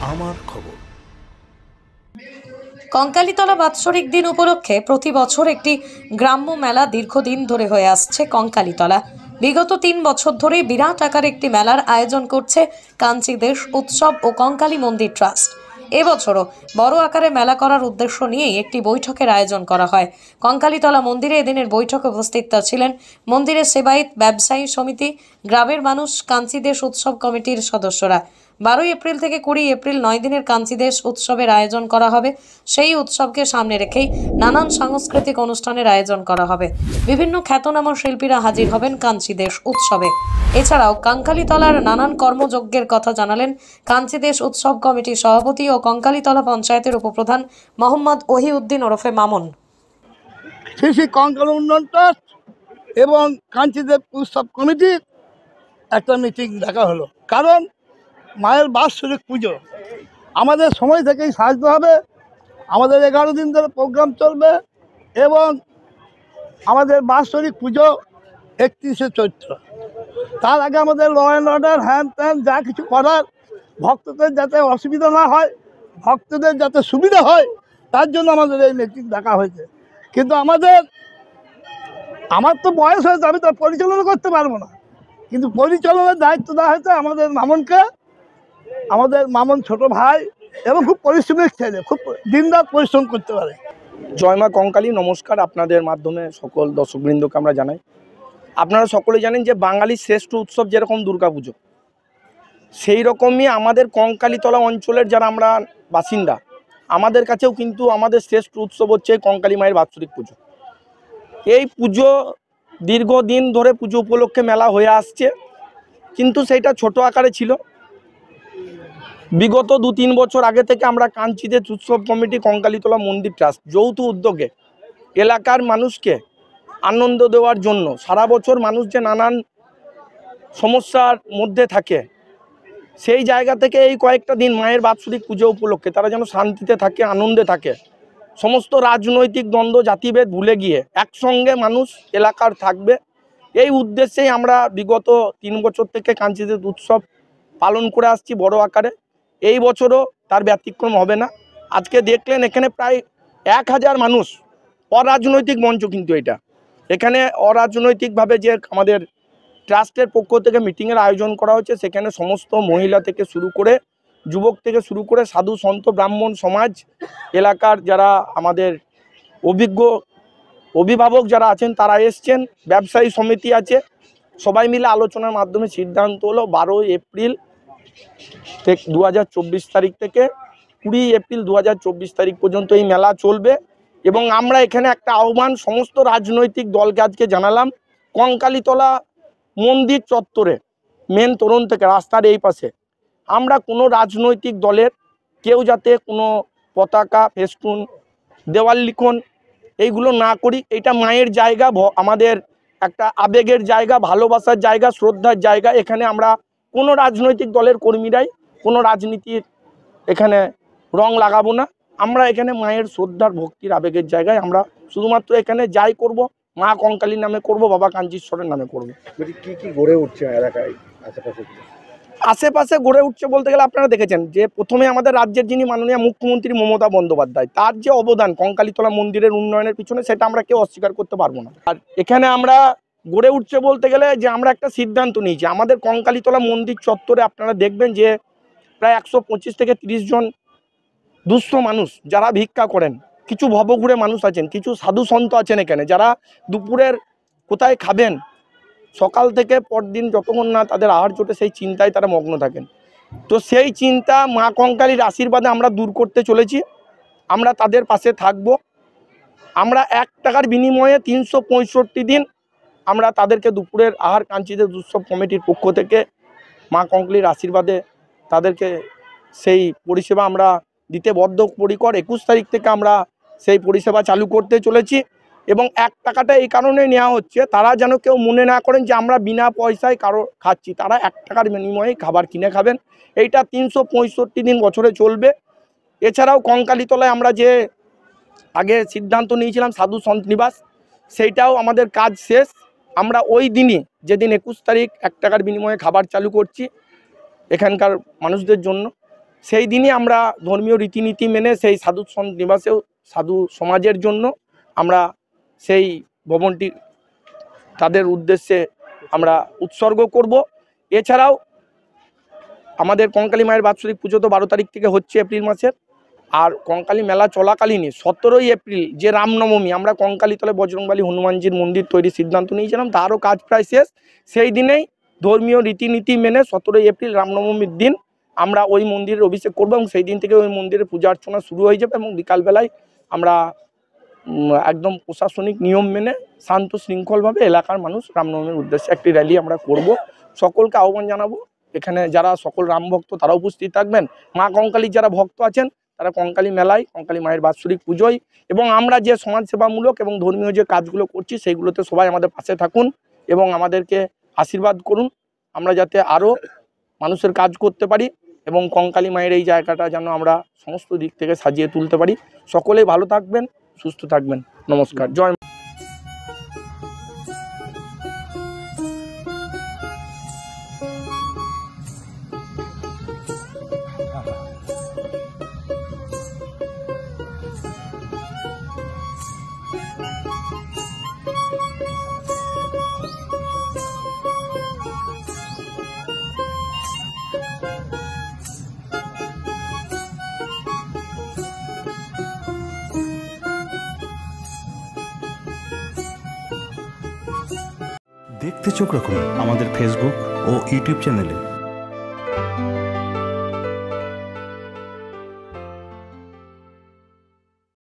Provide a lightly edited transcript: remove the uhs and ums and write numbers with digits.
আমার খবর। কঙ্কালীতলা বাৎসরিক দিন উপলক্ষে প্রতি বছর একটি গ্রাম্য মেলা দীর্ঘদিন ধরে হয়ে আসছে কঙ্কালীতলা। বিগত ৩ বছর ধরে বিরাট আকার একটি মেলার আয়োজন করছে কাঞ্চি দেশ উৎসব ও কঙ্কালী মন্দির ট্রাস্ট। এবছরও বড় আকারে মেলা করার উদ্দেশ্য নিয়েই একটি বৈঠকের আয়োজন করা হয়। কঙ্কালীতলা মন্দিরে এদিনের বৈঠকে উপস্থিত ছিলেন মন্দিরের সেবায়িত, ব্যবসায়ী সমিতি, গ্রামের মানুষ, কাঞ্চি দেশ উৎসব কমিটির সদস্যরা। 12 এপ্রিল থেকে 20 এপ্রিল 9 দিনের কাঞ্চি দেশ উৎসবের আয়োজন করা হবে। সেই উৎসবকে সামনে রেখেই নানান সাংস্কৃতিক অনুষ্ঠানের আয়োজন করা হবে। বিভিন্ন খ্যাতনামা শিল্পীরা হাজির হবেন কাঞ্চি দেশ উৎসবে। এছাড়াও কঙ্কালীতলার নানান কর্মযজ্ঞের কথা জানালেন কাঞ্চি দেশ উৎসব কমিটির সভাপতি ও কঙ্কালীতলা পঞ্চায়েতের উপপ্রধান মোহাম্মদ ওহিউদ্দিন ওরফে মামুন। শ্রী কঙ্কাল উন্নয়ন ট্রাস্ট এবং কাঞ্চিদেব উৎসব কমিটির একটা মিটিং দেখা হলো, কারণ মায়ের বাৎসরিক পুজো আমাদের সময় থেকেই সাজতে হবে। আমাদের 11 দিন ধরে প্রোগ্রাম চলবে এবং আমাদের বাৎসরিক পুজো 31শে চৈত্র। তার আগে আমাদের ল অ্যান্ড অর্ডার হ্যান ত্যান যা কিছু করার, ভক্তদের যাতে অসুবিধা না হয়, ভক্তদের যাতে সুবিধা হয়, তার জন্য আমাদের এই মিটিং ডাকা হয়েছে। কিন্তু আমার তো বয়স হয়েছে, আমি তো পরিচালনা করতে পারবো না, কিন্তু পরিচালনার দায়িত্ব দেওয়া হয়েছে আমাদের মামনকে। আমাদের মামন ছোট ভাই এবং খুব পরিশ্রমী ছেলে, খুব দিনরাত পরিশ্রম করতে পারে। জয় মা কঙ্কালী। নমস্কার, আপনাদের মাধ্যমে সকল দর্শকবৃন্দকে আমরা জানাই। আপনারা সকলে জানেন যে বাঙালির শ্রেষ্ঠ উৎসব যেরকম দুর্গাপুজো, সেই রকমই আমাদের কঙ্কালীতলা অঞ্চলের যারা আমরা বাসিন্দা, আমাদের কাছেও কিন্তু আমাদের শ্রেষ্ঠ উৎসব হচ্ছে কঙ্কালী মায়ের বাৎসরিক পুজো। এই পুজো দীর্ঘদিন ধরে পুজো উপলক্ষে মেলা হয়ে আসছে, কিন্তু সেইটা ছোট আকারে ছিল। বিগত 2-3 বছর আগে থেকে আমরা কাঞ্চিদেব উৎসব কমিটি, কঙ্কালীতলা মন্দির ট্রাস্ট যৌথ উদ্যোগে এলাকার মানুষকে আনন্দ দেওয়ার জন্য, সারা বছর মানুষ যে নানান সমস্যার মধ্যে থাকে, সেই জায়গা থেকে এই কয়েকটা দিন মায়ের বাৎসরিক পুজো উপলক্ষে তারা যেন শান্তিতে থাকে, আনন্দে থাকে, সমস্ত রাজনৈতিক দ্বন্দ্ব জাতিভেদ ভুলে গিয়ে একসঙ্গে মানুষ এলাকার থাকবে, এই উদ্দেশ্যেই আমরা বিগত 3 বছর থেকে কাঞ্চিদেব উৎসব পালন করে আসছি বড় আকারে। এই বছরও তার ব্যতিক্রম হবে না। আজকে দেখলেন এখানে প্রায় 1000 মানুষ, অরাজনৈতিক মঞ্চ কিন্তু এটা। এখানে অরাজনৈতিকভাবে যে আমাদের ট্রাস্টের পক্ষ থেকে মিটিংয়ের আয়োজন করা হচ্ছে, সেখানে সমস্ত মহিলা থেকে শুরু করে, যুবক থেকে শুরু করে, সাধু সন্ত ব্রাহ্মণ সমাজ, এলাকার যারা আমাদের অভিজ্ঞ অভিভাবক যারা আছেন তারা এসছেন, ব্যবসায়ী সমিতি আছে, সবাই মিলে আলোচনার মাধ্যমে সিদ্ধান্ত হলো 12 এপ্রিল 2024 তারিখ থেকে 20 এপ্রিল 2024 তারিখ পর্যন্ত এই মেলা চলবে। এবং আমরা এখানে একটা আহ্বান সমস্ত রাজনৈতিক দলকে আজকে জানালাম, কঙ্কালীতলা মন্দির চত্বরে মেন তোরণ থেকে রাস্তার এই পাশে আমরা কোনো রাজনৈতিক দলের কেউ যাতে কোনো পতাকা, ফেস্টুন, দেওয়াল লিখন এইগুলো না করি। এটা মায়ের জায়গা, আমাদের একটা আবেগের জায়গা, ভালোবাসার জায়গা, শ্রদ্ধার জায়গা। এখানে আমরা কোনো রাজনৈতিক দলের কর্মীরাই কোনো রাজনীতির এখানে রং লাগাবো না। আমরা এখানে মায়ের শ্রদ্ধার, ভক্তির, আবেগের জায়গায় আমরা শুধুমাত্র এখানে যাই করব, মা কঙ্কালীর নামে করব, বাবা কাঞ্চীশ্বরের নামে করব। কি কি গড়ে উঠছে এলাকায় আশেপাশে গড়ে উঠছে বলতে গেলে আপনারা দেখেছেন যে প্রথমে আমাদের রাজ্যের যিনি মাননীয় মুখ্যমন্ত্রী মমতা বন্দ্যোপাধ্যায়, তার যে অবদান কঙ্কালীতলা মন্দিরের উন্নয়নের পিছনে, সেটা আমরা কেউ অস্বীকার করতে পারবো না। আর এখানে আমরা গড়ে উঠছে বলতে গেলে যে আমরা একটা সিদ্ধান্ত নিয়েছি, আমাদের কঙ্কালীতলা মন্দির চত্বরে আপনারা দেখবেন যে প্রায় 125 থেকে 30 জন দুস্থ মানুষ যারা ভিক্ষা করেন, কিছু ভবঘুরে মানুষ আছেন, কিছু সাধু সন্ত আছেন এখানে, যারা দুপুরের কোথায় খাবেন, সকাল থেকে পরদিন যতক্ষণ না তাদের আহার জোটে সেই চিন্তায় তারা মগ্ন থাকেন। তো সেই চিন্তা মা কঙ্কালীর আশীর্বাদে আমরা দূর করতে চলেছি। আমরা তাদের পাশে থাকব। আমরা 1 টাকার বিনিময়ে 365 দিন আমরা তাদেরকে দুপুরের আহার কাঞ্চিদেব উৎসব কমিটির পক্ষ থেকে মা কঙ্কালীর আশীর্বাদে তাদেরকে সেই পরিষেবা আমরা দিতে বদ্ধপরিকর। 21 তারিখ থেকে আমরা সেই পরিষেবা চালু করতে চলেছি। এবং 1 টাকাটা এই কারণে নেওয়া হচ্ছে, তারা যেন কেউ মনে না করেন যে আমরা বিনা পয়সায় কারো খাচ্ছি। তারা 1 টাকার বিনিময়ে খাবার কিনে খাবেন। এইটা 365 দিন বছরে চলবে। এছাড়াও কঙ্কালীতলায় আমরা যে আগে সিদ্ধান্ত নিয়েছিলাম সাধু সন্ত নিবাস, সেইটাও আমাদের কাজ শেষ। আমরা ওই দিনই, যেদিন 21 তারিখ 1 টাকার বিনিময়ে খাবার চালু করছি এখানকার মানুষদের জন্য, সেই দিনই আমরা ধর্মীয় রীতিনীতি মেনে সেই সাধু সন্ত নিবাসেও সাধু সমাজের জন্য আমরা সেই ভবনটি তাদের উদ্দেশ্যে আমরা উৎসর্গ করব। এছাড়াও আমাদের কঙ্কালী মায়ের বাৎসরিক পুজো তো 12 তারিখ থেকে হচ্ছে এপ্রিল মাসের, আর কঙ্কালী মেলা চলাকালীনই 17ই এপ্রিল যে রামনবমী, আমরা কঙ্কালীতলে বজরংবলী হনুমানজির মন্দির তৈরির সিদ্ধান্ত নিয়েছিলাম, তারও কাজ প্রায় শেষ। সেই দিনেই ধর্মীয় রীতিনীতি মেনে 17ই এপ্রিল রামনবমীর দিন আমরা ওই মন্দিরের অভিষেক করবো এবং সেই দিন থেকে ওই মন্দিরে পূজা অর্চনা শুরু হয়ে যাবে এবং বিকালবেলায় আমরা একদম প্রশাসনিক নিয়ম মেনে শান্ত শৃঙ্খলভাবে এলাকার মানুষ রামনবমীর উদ্দেশ্যে একটি র্যালি আমরা করব। সকলকে আহ্বান জানাবো, এখানে যারা সকল রাম ভক্ত তারা উপস্থিত থাকবেন। মা কঙ্কালীর যারা ভক্ত আছেন তারা কঙ্কালী মেলায়, কঙ্কালী মায়ের বাৎসরিক পুজোয় এবং আমরা যে সমাজসেবামূলক এবং ধর্মীয় যে কাজগুলো করছি সেইগুলোতে সবাই আমাদের পাশে থাকুন এবং আমাদেরকে আশীর্বাদ করুন, আমরা যাতে আরও মানুষের কাজ করতে পারি এবং কঙ্কালী মায়ের এই জায়গাটা যেন আমরা সমস্ত দিক থেকে সাজিয়ে তুলতে পারি। সকলেই ভালো থাকবেন, সুস্থ থাকবেন। নমস্কার, জয়। দেখতে চোখ রাখুন আমাদের ফেসবুক ও ইউটিউব চ্যানেলে।